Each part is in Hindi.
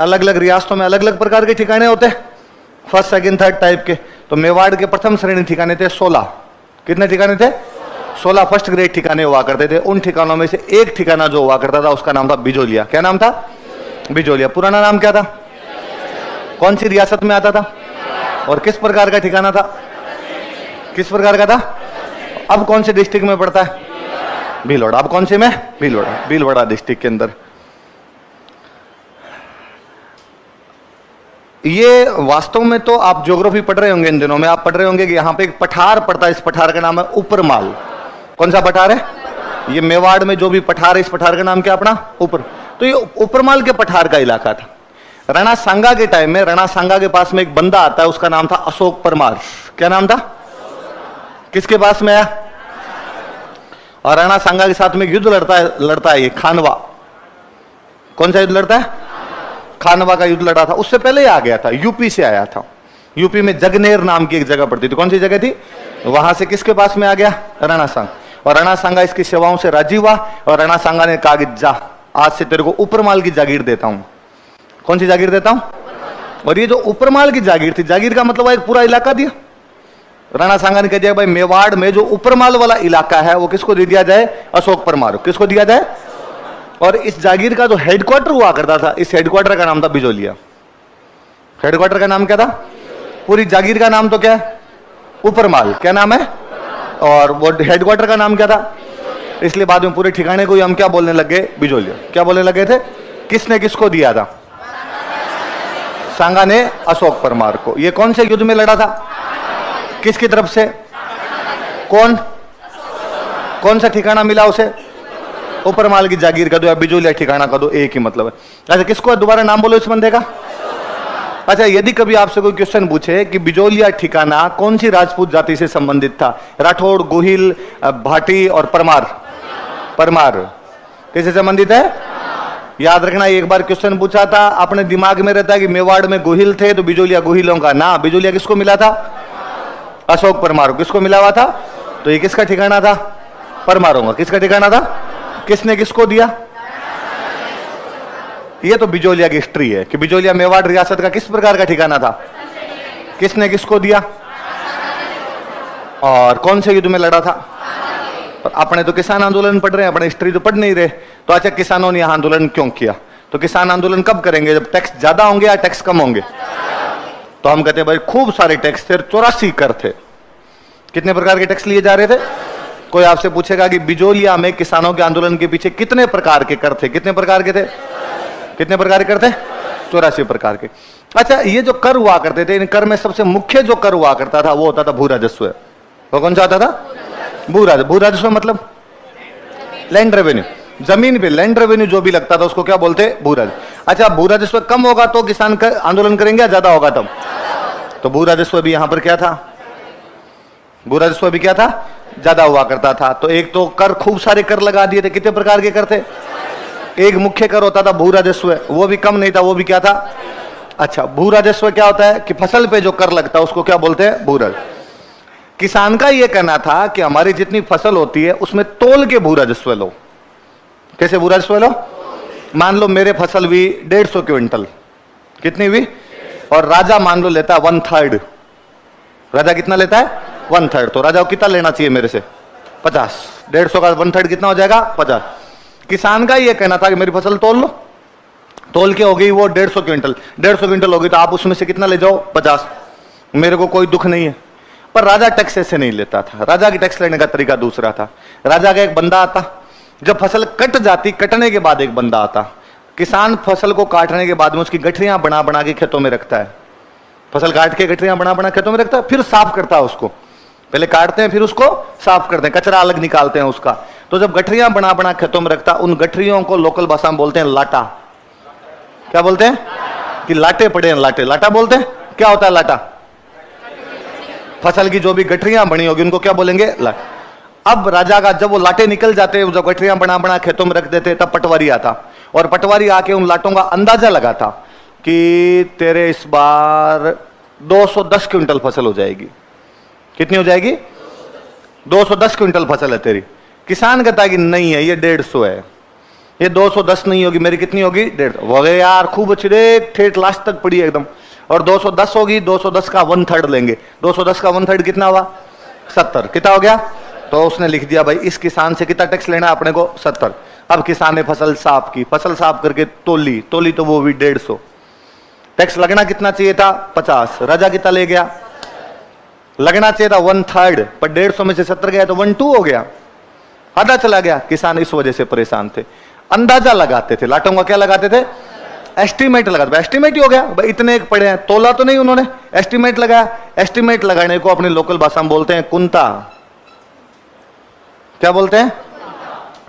अलग अलग रियासतों में अलग अलग प्रकार के ठिकाने होते हैं, फर्स्ट सेकंड थर्ड टाइप के। तो मेवाड़ के प्रथम श्रेणी ठिकाने थे 16। कितने ठिकाने थे? 16 फर्स्ट ग्रेड ठिकाने हुआ करते थे। उन ठिकानों में से एक ठिकाना जो हुआ करता था उसका नाम था बिजोलिया। क्या नाम था? बिजोलिया। पुराना नाम क्या था? कौन सी रियासत में आता था और किस प्रकार का ठिकाना था? किस प्रकार का था? अब कौन से डिस्ट्रिक्ट में पड़ता है? भीलवाड़ा। अब कौन से में? भीलवाड़ा। भीलवाड़ा डिस्ट्रिक्ट के अंदर। ये वास्तव में तो आप ज्योग्राफी पढ़ रहे होंगे इन दिनों में, आप पढ़ रहे होंगे कि यहाँ पे एक पठार पड़ता है, इस पठार का नाम है उपरमाल। कौन सा पठार है? ये मेवाड़ में जो भी पठार है, इस पठार का नाम क्या अपना? ऊपर। तो ये उपरमाल के पठार का इलाका था। राणा सांगा के टाइम में राणा सांगा के पास में एक बंदा आता है, उसका नाम था अशोक परमार। क्या नाम था? किसके पास में आया? और राणा सांगा के साथ में युद्ध लड़ता है ये खानवा। कौन सा युद्ध लड़ता है? खानवा का युद्ध लड़ा था। उससे पहले ही आ गया था, यूपी से आया था। यूपी में जगनेर नाम की एक जगह पड़ती थी। कौन सी जगह थी? वहां से किसके पास में आ गया? राणा सांगा। और राणा सांगा इसकी सेवाओं से राजी हुआ और राणा सांगा ने कहा कि जा, आज से तेरे को उपरमाल की जागीर देता हूं। कौन सी जागीर देता हूं? और ये जो उपरमाल की जागीर थी, जागीर का मतलब एक पूरा इलाका दिया। राणा सांगा ने कह दिया भाई मेवाड़ में जो उपरमाल वाला इलाका है वो किसको दे दिया जाए? अशोक परमार। किसको दिया जाए? और इस जागीर का जो हेडक्वार्टर हुआ करता था, इस हेडक्वार्टर का नाम था बिजोलिया। हेडक्वार्टर का नाम क्या था? पूरी जागीर का नाम तो क्या है? उपरमाल। क्या नाम है? और वो हेडक्वार्टर का नाम क्या था? इसलिए बाद में पूरे ठिकाने को हम क्या बोलने लगे? बिजोलिया। क्या बोलने लगे थे? किसने किसको दिया था? सांगा ने अशोक परमार को। ये कौन से युद्ध में लड़ा था? किसकी तरफ से? कौन सा ठिकाना मिला उसे? उपरमाल की जागीर का दो या बिजोलिया ठिकाना का दो, एक ही मतलब है। अच्छा, किसको? दोबारा नाम बोलो इस बंदे का। अच्छा, यदि कभी आपसे कोई क्वेश्चन पूछे कि बिजोलिया ठिकाना कौन सी राजपूत जाति से संबंधित था? राठौड़, गोहिल, भाटी और परमार किससे संबंधित है? याद रखना, एक बार क्वेश्चन पूछा था, अपने दिमाग में रहता है कि मेवाड़ में गोहिल थे तो बिजोलिया गोहिलों का ना। बिजोलिया किसको मिला था? अशोक परमार। किसको मिला हुआ था? तो ये किसका ठिकाना था? परमारों का। किसका ठिकाना था? किसने किसको दिया? ये तो बिजोलिया की हिस्ट्री है कि बिजोलिया मेवाड़ रियासत का किस प्रकार का ठिकाना था, किसने किसको दिया और कौन से युद्ध में लड़ा था। अपने तो किसान आंदोलन पढ़ रहे हैं, अपने हिस्ट्री तो पढ़ नहीं रहे। तो अच्छा, किसानों ने यह आंदोलन क्यों किया? तो किसान आंदोलन कब करेंगे? जब टैक्स ज्यादा होंगे या टैक्स कम होंगे? तो हम कहते हैं भाई खूब सारे टैक्स थे, 84 कर थे। कितने प्रकार के टैक्स लिए जा रहे थे? कोई आपसे पूछेगा कि बिजोलिया में किसानों के आंदोलन के पीछे कितने प्रकार के कर थे? कितने प्रकार के थे? कितने प्रकार के कर थे? 84 प्रकार के। अच्छा, ये जो कर हुआ करते थे, इन कर में सबसे मुख्य जो कर हुआ करता था वो होता था भू राजस्व। वो कौन सा आता था? भू राजस्व मतलब लैंड रेवेन्यू। जमीन पे लैंड रेवेन्यू जो भी लगता था उसको क्या बोलते? भू राजस्व। अच्छा, भू राजस्व कम होगा तो किसान का आंदोलन करेंगे, ज्यादा होगा तब? तो भू राजस्व भी यहां पर क्या था? भू राजस्व भी क्या था? ज्यादा हुआ करता था। तो एक तो कर, खूब सारे कर लगा दिए थे। कितने प्रकार के कर थे? एक मुख्य कर होता था भू राजस्व, वो भी कम नहीं था, वो भी क्या था? अच्छा, भू राजस्व क्या होता है कि फसल पे जो कर लगता है उसको क्या बोलते हैं? भू राजस्व। किसान का ये कहना था कि हमारी जितनी फसल होती है उसमें तोल के भू राजस्व लो। कैसे भू राजस्व लो? मान लो मेरे फसल हुई 150 क्विंटल, कितनी हुई? और राजा मान लो लेता है 1/3। राजा कितना लेता है? 1/3। तो राजा को कितना लेना चाहिए मेरे से? 50। 150 का 1/3 कितना हो जाएगा? 50। किसान का ये कहना था कि मेरी फसल तोल लो। तोल के हो गई वो 150 क्विंटल। 150 क्विंटल हो गई तो आप उसमें से कितना ले जाओ? 50। मेरे को कोई दुख नहीं है। पर राजा टैक्स ऐसे नहीं लेता था। राजा की टैक्स लेने का तरीका दूसरा था। राजा का एक बंदा आता, जब फसल कट जाती, कटने के बाद एक बंदा आता। किसान फसल को काटने के बाद में उसकी गठरियां बना बना के खेतों में रखता है। फसल काट के गठरियां बना बना खेतों में रखता है, फिर साफ करता है उसको। पहले काटते हैं फिर उसको साफ करते हैं, कचरा अलग निकालते हैं उसका। तो जब गठरियां बना बना खेतों में रखता, उन गठरियों को लोकल भाषा में बोलते हैं लाटा। क्या बोलते हैं? कि लाटे पड़े हैं, लाटे। लाटा बोलते हैं। क्या होता है लाटा? फसल की जो भी गठरियां बनी होगी उनको क्या बोलेंगे? लाटा। अब राजा का जब वो लाटे निकल जाते, जब गठरियां बना बना खेतों में रख देते, तब पटवारी आता और पटवारी आके उन लाटों का अंदाजा लगाता कि तेरे इस बार 210 क्विंटल फसल हो जाएगी। कितनी हो जाएगी? 210 क्विंटल फसल है तेरी। किसान कहता है कि नहीं है, ये 150 है। ये 210 नहीं होगी, मेरी कितनी होगी 150 हो गए यार, खूब अच्छी देख, ठेठ लास्ट तक पड़ी एकदम। और 210 होगी, 210 का 1/3 लेंगे, 210 का 1/3 कितना हुआ 70, कितना हो गया। तो उसने लिख दिया भाई इस किसान से कितना टैक्स लेना है अपने को 70। अब किसान ने फसल साफ की, फसल साफ करके तोली, तोली तो वो भी 150, टैक्स लगना कितना चाहिए था 50, राजा कितना ले गया, लगना चाहिए था 1/3, पर 150 में से 70 गया तो 1/2 हो गया, आधा चला गया। किसान इस वजह से परेशान थे, अंदाजा लगाते थे, लाटों का क्या लगाते थे, एस्टिमेट लगाते, एस्टिमेट ही हो गया भाई, इतने एक पड़े हैं, तोला तो नहीं उन्होंने, एस्टिमेट लगाया। एस्टिमेट लगाने को अपनी लोकल भाषा में बोलते हैं कुंता, क्या बोलते हैं,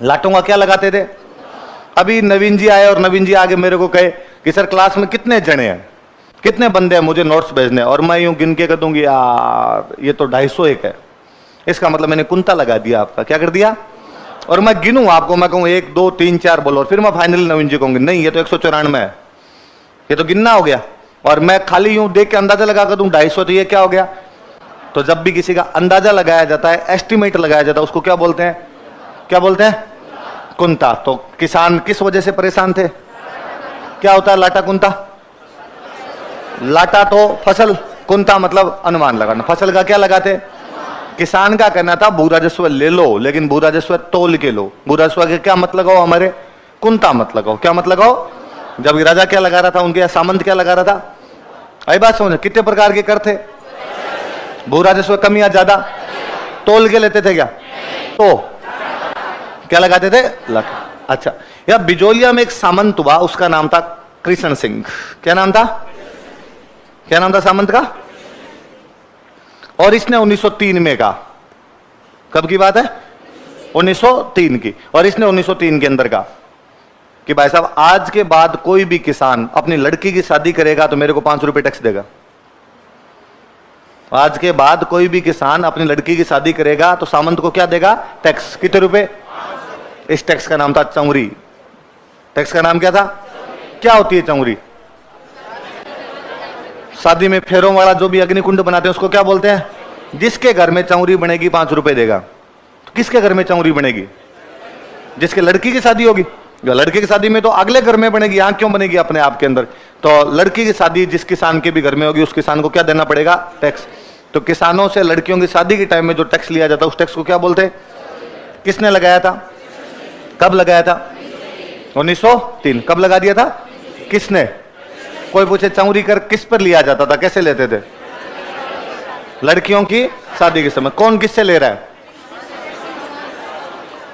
लाटों का क्या लगाते थे। अभी नवीन जी आए और नवीन जी आगे मेरे को कहे कि सर क्लास में कितने जने हैं, कितने बंदे हैं, मुझे नोट्स भेजने, और मैं यूं गिन के कर दूंगी यार ये तो 251 है, इसका मतलब मैंने कुंता लगा दिया आपका, क्या कर दिया, और मैं गिनूं आपको, मैं कहूं 1 2 3 4 बोलो, और फिर मैं फाइनली नवीन जी कहूंगी नहीं ये तो 194 है, ये तो गिनना हो गया, और मैं खाली यूं देख के अंदाजा लगा कर दूं 250, तो ये क्या हो गया। तो जब भी किसी का अंदाजा लगाया जाता है, एस्टिमेट लगाया जाता है, उसको क्या बोलते हैं, क्या बोलते हैं, कुंता। तो किसान किस वजह से परेशान थे, क्या होता है लाटा कुंता, लाटा तो फसल, कुंता मतलब अनुमान लगाना, फसल का क्या लगाते। किसान का कहना था भू राजस्व ले लो, लेकिन भू राजस्व तोल के लो, भू राजस्व के क्या मत लगाओ, हमारे कुंता मत लगाओ, क्या मत लगाओ। जब राजा क्या लगा रहा था, उनके सामंत क्या लगा रहा था, आई बात समझ, कितने प्रकार के कर थे, भू राजस्व कम या ज्यादा, तोल के लेते थे क्या, तो क्या लगाते थे, लख। अच्छा, या बिजोलिया में एक सामंत हुआ, उसका नाम था कृष्ण सिंह, क्या नाम था, क्या नाम था सामंत का, और इसने 1903 में कहा, कब की बात है 1903 की, और इसने 1903 के अंदर कहा कि भाई साहब आज के बाद कोई भी किसान अपनी लड़की की शादी करेगा तो मेरे को 5 रुपए टैक्स देगा। आज के बाद कोई भी किसान अपनी लड़की की शादी करेगा तो सामंत को क्या देगा, टैक्स, कितने रुपए। इस टैक्स का नाम था चौरी। टैक्स का नाम क्या था, क्या होती है चौरी, शादी में फेरों वाला जो भी अग्निकुंड बनाते हैं उसको क्या बोलते हैं, जिसके घर में चौरी बनेगी 5 रुपए देगा। तो किसके घर में चौरी बनेगी, जिसके लड़की की शादी होगी, जो लड़के की शादी में तो अगले घर में बनेगी, यहां क्यों बनेगी अपने आप के अंदर। तो लड़की की शादी जिस किसान के भी घर में होगी उस किसान को क्या देना पड़ेगा, टैक्स। तो किसानों से लड़कियों की शादी के टाइम में जो टैक्स लिया जाता है उस टैक्स को क्या बोलते हैं, किसने लगाया था, कब लगाया था 1903, कब लगा दिया था, किसने। कोई पूछे चौरी कर किस पर लिया जाता था, कैसे लेते थे, लड़कियों की शादी के समय। कौन किससे ले रहा है,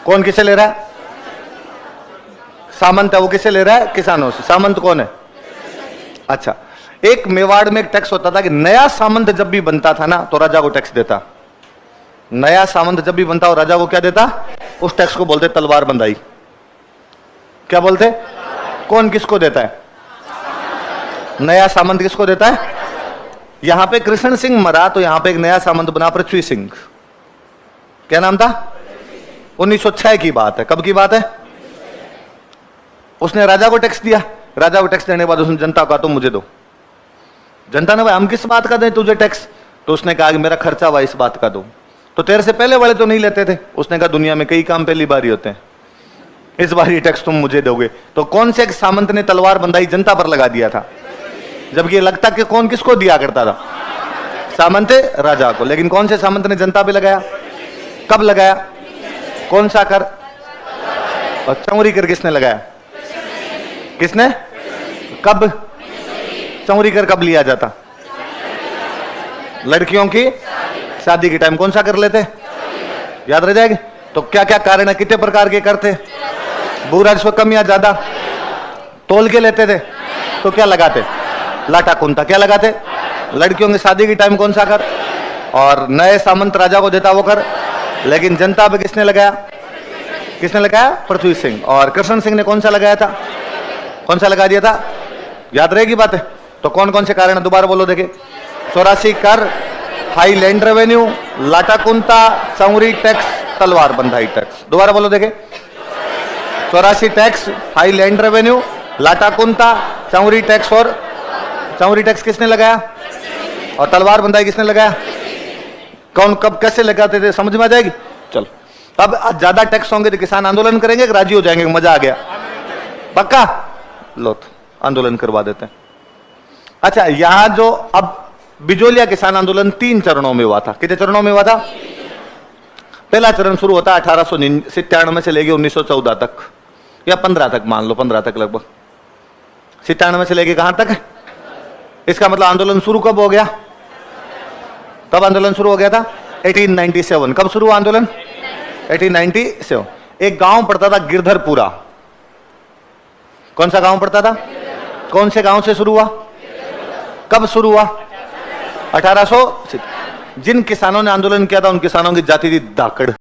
कौन किससे ले रहा है, सामंत है, वो किससे ले रहा है, किसानों से। सामंत कौन है, अच्छा। एक मेवाड़ में एक टैक्स होता था कि नया सामंत जब भी बनता था ना तो राजा को टैक्स देता, नया सामंत जब भी बनता और राजा को क्या देता, उस टैक्स को बोलते तलवार बंधाई। क्या बोलते, कौन किसको देता है, नया सामंत किसको देता है। यहां पे कृष्ण सिंह मरा तो यहां पे एक नया सामंत बना पृथ्वी सिंह, क्या नाम था, 1906 की बात है, कब की बात है। उसने राजा को टैक्स दिया, राजा को टैक्स देने के बाद उसने जनता को कहा तुम मुझे दो। जनता ने भाई हम किस बात का दें तुझे टैक्स, तो उसने कहा कि मेरा खर्चा हुआ इस बात का दो। तो तेरे से पहले वाले तो नहीं लेते थे, उसने कहा दुनिया में कई काम पहली बार ही होते हैं, इस बार ये टैक्स तुम मुझे दोगे। तो कौन से एक सामंत ने तलवार बंधाई, जनता पर लगा दिया था, जबकि लगता कि कौन किसको दिया करता था, सामंत राजा को। लेकिन कौन से सामंत ने जनता पे लगाया, कब लगाया, कौन सा कर, और चौरी कर किसने लगाया, किसने, कब, चौरी कर कब लिया जाता, लड़कियों की शादी के टाइम कौन सा कर लेते, याद रह जाएगी। तो क्या क्या कारण है, कितने प्रकार के करते, भू राजस्व कम या ज्यादा, तोल के लेते थे तो क्या लगाते, लाटा कुंता, क्या लगाते, लड़कियों की शादी के टाइम कौन सा कर, और नए सामंत राजा को देता वो कर। लेकिन जनता पे किसने लगाया, किसने लगाया, पृथ्वी सिंह। और कृष्ण सिंह ने कौन सा लगाया था, कौन सा लगा दिया था, याद रहेगी बात है। तो कौन कौन से कारण है, दोबारा बोलो देखे, 84 कर, हाई लैंड रेवेन्यू, लाटा कुंता, चौरी टैक्स, तलवार बंधाई टैक्स। दोबारा बोलो देखे, 84 टैक्स, हाई लैंड रेवेन्यू, लाटा कुंता, चौरी टैक्स। और चौरी टैक्स किसने लगाया, और तलवार बंधाई किसने लगाया, कौन कब कैसे लगाते थे, समझ में आ जाएगी। चलो अब ज्यादा टैक्स होंगे तो किसान आंदोलन करेंगे, राजी हो जाएंगे, मजा आ गया। पक्का? लो तो आंदोलन करवा देते हैं। अच्छा, यहां जो अब बिजोलिया किसान आंदोलन 3 चरणों में हुआ था। कितने चरणों में हुआ था? पहला चरण शुरू होता है 1897 से लेके 1914 तक या 15 तक, मान लो 15 तक, लगभग 97 से लेके कहां तक? इसका मतलब आंदोलन शुरू कब हो गया? कब आंदोलन शुरू हो गया था? 1897। कब शुरू हुआ आंदोलन? 1897। एक गांव पड़ता था गिरधरपुरा। कौन सा गांव पड़ता था? कौन से गांव से शुरू हुआ? कब शुरू हुआ? 1800। जिन किसानों ने आंदोलन किया था उन किसानों की जाति थी धाकड़।